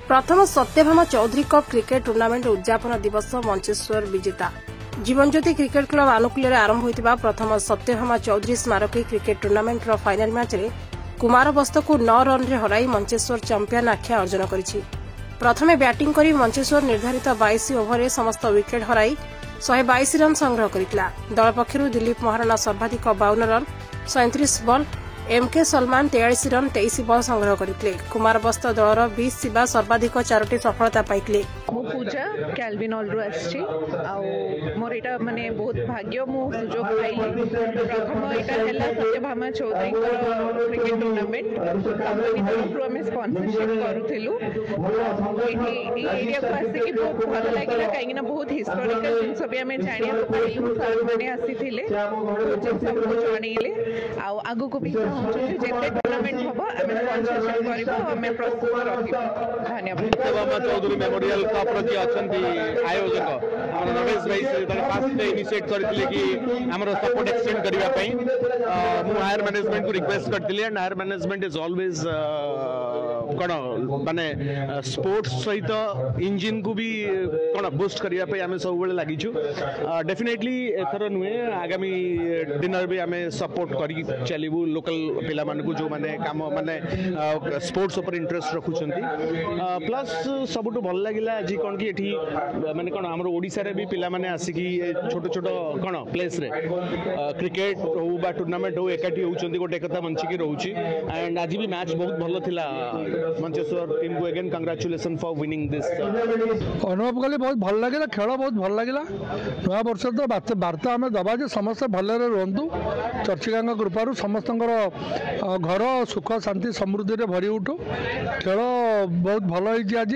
प्रथम Satyabhama Chaudhary cup cricket tournament उद्यापन दिवस मंचेश्वर विजेता जीवनज्योति क्रिकेट क्लब आनुकूल्य आरंभ होता प्रथम सत्यभामा चौधरी स्मारकी क्रिकेट टूर्नामेंट फाइनाल मैच रे कुमार बस्त को 9 रन रे हराई मंचेश्वर चैंपियन आख्या अर्जन करिछि। प्रथमे बैटिंग करी मंचेश्वर निर्धारित 22 ओवर रे समस्त विकेट हराई 122 रन संग्रह करथिला। दल पक्षरु दिलीप महाराणा सर्वाधिक 52 run 37 ball MK Salman 43 run 23 ball संग्रह करथिले। कुमार बस्त दलर 20 सिवा सर्वाधिक 4टी सफलता पाइथिले। मो पूजा कैल्विन ऑलरू आछि आ मोर एटा माने बहुत भाग्य मो सुजोग पाइली। प्रथम एटा हैला Satyabhama Chaudhary cricket tournament company तरफ हमें स्पॉन्सरशिप करूथिलु। एठी एरिया को आसे कि बहुत भल लागिला काहे ना बहुत हिस्टोरिकल जिंस भी हमें जानिया को पाइलु। सर माने आसीथिले सब जणीले आ आगु को भी जेते टूर्नामेंट हबो हमें स्पॉन्सरशिप करबो हमें प्रस्तुत रखिबो। धन्यवाद। सत्यभामा चौधरी मेमोरियल कप रो की अछंती आयोजक हमर रमेश भाई से फास्ट इनिशिएट करथिले कि हमर सपोर्ट एक्सटेंड करिवा पई मु हायर मैनेजमेंट को रिक्वेस्ट करथिले and higher management is always कोन माने स्पोर्ट्स सहित इंजिन को भी कोन बूस्ट करिया पई हमें सब बेले लागि छु। डेफिनेटली एथर नुए आगामी डिनर भी हमें सपोर्ट करी चलीबू लोकल पिला मान को जो माने काम माने स्पोर्ट्स ऊपर इंटरेस्ट रखुछंती। प्लस सबुटो भल लागिला आज कोन की एठी माने कोन हमर ओडिसा रे भी पिला माने आसी की छोटो छोटो कोन प्लेस रे क्रिकेट हो बा टूर्नामेंट हो एकाठी होउछंती गोटे कथा मंची की रहउची एंड आज भी मैच बहुत भलो थिला। मंचेश्वर टीम को again congratulation for winning this. अनुभव कले बहुत भल लागिला, खेल बहुत भल लागिला। नया वर्ष तो वार्ता आम दबा जे समस्त भलरे रहंतु। चर्चिका कृपारू समस्त घर सुख शांति समृद्धि रे भरी उठू। खेल बहुत भल होइछि। आज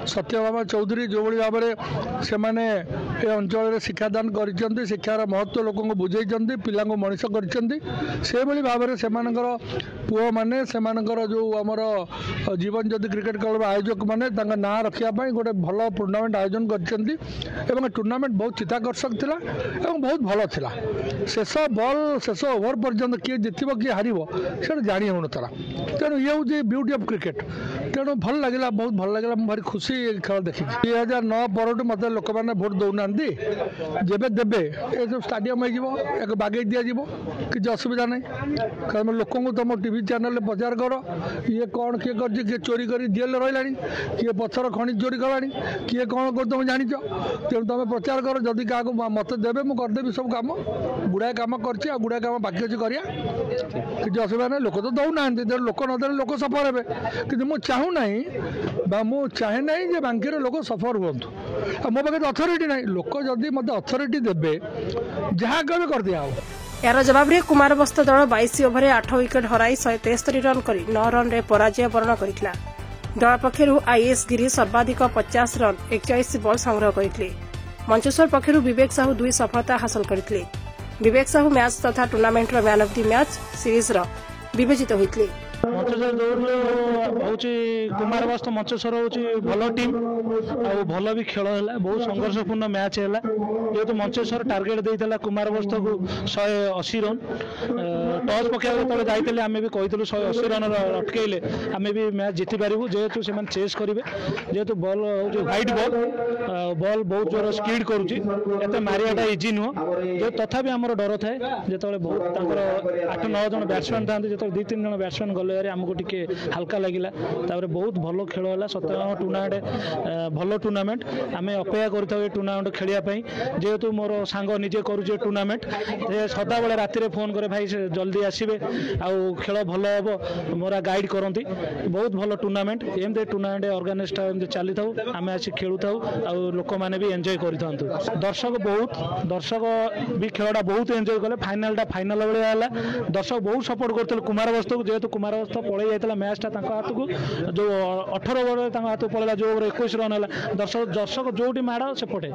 सत्यभामा चौधरी जो भली भाव में से माने ए अंचल रे शिक्षादान करिसेंती, शिक्षार महत्व लोक को बुझेइसेंती, पिला को मनीष करिसेंती। से भली भाव में सेमानकर पुओ माने सेमानकर जो हमर जीवन ज्योति क्रिकेट क्लब आयोजक माने तांका नाम रखिया पई गोटे भल टूर्नामेंट आयोजन करिसेंती एवं टूर्नामेंट बहुत चित्ताकर्षक थिला एवं बहुत भल थिला। शेष बॉल शेष ओवर पर्यंत किए जितब किए हार से जाणी हो नाला। तेणु ये हूँ ब्यूटी ऑफ क्रिकेट। तेणु भल लगे बहुत भल लगे भारी खुशी खेल देखी। 2009 पर मत लोक मैंने भोट दौना जब देवे ये सब स्टाडियम हो बागे दिज्व किसी असुविधा ना कारण लोक तुम टीवी चैनल प्रचार कर ये कौन किए किए चोरी कर जेल रहा किए पथर खनि चोरी कला किए कौन कर तुम जाच। तेणु तुम प्रचार कर जदि क्या मत देवे मुझे करदेवी सब कम गुड़ाए कम कर गुड़ाए कम बाकी अच्छी करा किसी असुविधा ना। लोक तो दौना लोक नदे लोक सफर हे कि मुझे चाहू ना मुझे चाहे ना जे बांकी लोक सफर हूँ मो पाखे अथॉरिटी ना लोक जदि मत अथॉरिटी देवे जहाँ कहे कर दिया। यार जवाब रे कुमार बस्त दल 22 ओवर 8 विकेट हराई 173 रन करी 9 रन रे पराजय वर्ण करितला। दल पक्षरु आईएस गिरी सर्वाधिक 50 रन 41 बॉल संग्रह करथिले। मंचेश्वर पक्षरु विवेक साहू 2 सफलता हासिल करथिले। विवेक साहू मैच तथा टूर्नामेंट रो man of the match series रो विवेचित होइतले। मंचेश्वर दौड़ हूँ कुमार बस्त मंचेश्वर हूँ भल टीम आ भल भी खेल है बहुत संघर्षपूर्ण मैच है जेहेतु मंचेश्वर टार्गेट देता कुमार बस्त को 180 रन टॉस पकड़ा जो जाते आम भी कही 180 रन अटकैले आम भी मैच जीति पारू जेहेतु से चेस करेंगे जेहेतु बॉल हूँ व्हाइट बॉल बहुत जोर स्पीड करुँचे मारियाटा इजी नुह जो तथापि आमर डर थाए जो बहुत 8-9 जन बैट्समैन था जो 2-3 जन बैट्समैन गले आमको टिके हल्का लगिला बहुत भल खेल है। सत्यभामा टूर्नामेंट भल टूर्नामेंट आम अपेक्षा कर टूर्नामेंट खेलियापाई जेहेतु मोर सांग निजे करुचे टूर्नामेंट सदा बेले राति फोन करे भाई से जल्दी आसबे आउ खेल भल हम मोरा गाइड करती बहुत भल टूर्नामेंट एमती टूर्नामेंट अर्गानाइज चली था आम आसी खेलु था लोक मैंने भी एंजॉय कर दर्शक भी खेलटा बहुत एंजॉय कले फाइनालटा फाइनाल भाया दर्शक बहुत सपोर्ट करते कुमार बस्त को जेहेतु कुमार बस्त पलि जाता मैचटा हाथ को जो 18 ओवर हाथ पड़ा जो ओवर 21 रन है दर्शक जोटी माड़ से पटे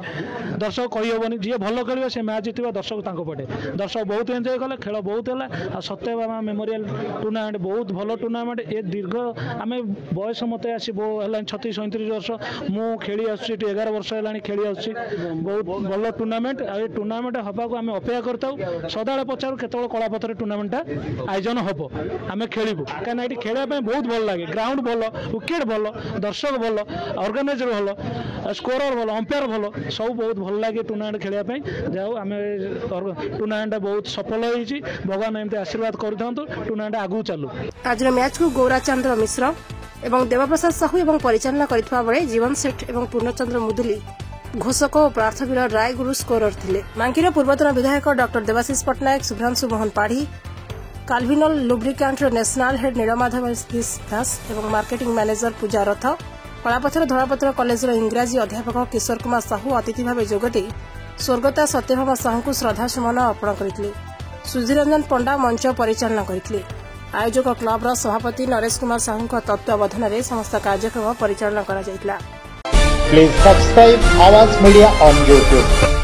दर्शक कहीहबनी जी भल खेल से मैच जीत दर्शक पटे दर्शक बहुत एंजॉय कले खेल बहुत है। सत्यभामा मेमोरियल टूर्नामेंट बहुत भल टूर्नामेंट ए दीर्घ आम बयस मत आसी 36-37 वर्ष मु खेली आस 11 वर्ष है खेली आस बहुत भल टूर्नामेंट आ टूर्नामेंट हवा को आम अपेक्षा करता सदा पचारू केत कलापथर टूर्नामेंटा आयोजन हम आम खेलू कहीं ये खेलने बहुत भल लगे ग्राउंड भल विकेट भल दर्शक भल ऑर्गेनाइजर भल स्कोरर भल अंपायर भल सब बहुत भल लगे टूर्नामेंट खेलने जाओ आम टूर्नामेंट बहुत सफल होती भगवान एमती आशीर्वाद करूँ टूर्नामेंट आगू चलू। आज मैच को गौराचंद्र मिश्र एवं देवप्रसाद साहू एवं परिचालना करथिबा बेले जीवन सेठ एवं पूर्णचंद्र मुदुली घोषक और प्रार्थवीर राय गुरु स्कोरर थिले। मांकीर पूर्वतन विधायक डॉक्टर देवाशीष पट्टनायक शुभ्रांशु मोहन पाढ़ी काल्विनल lubricant national head Nilamadhab Das एवं मार्केटिंग मैनेजर पूजा रथ कलापथर धरापत्र कॉलेज इंग्राजी अध्यापक किशोर कुमार साहू अतिथि भाव जोगदे स्वर्गता सत्यभामा साहू को श्रद्धासुमन अर्पण करथिले। सुधीर रंजन पंडा मंच परिचालना करथिले। आयोजक क्लबर सभापति नरेश कुमार साहू तत्वावधान में समस्त कार्यक्रम परिचालना करा जायतिला। Please subscribe Awaaz Media on YouTube.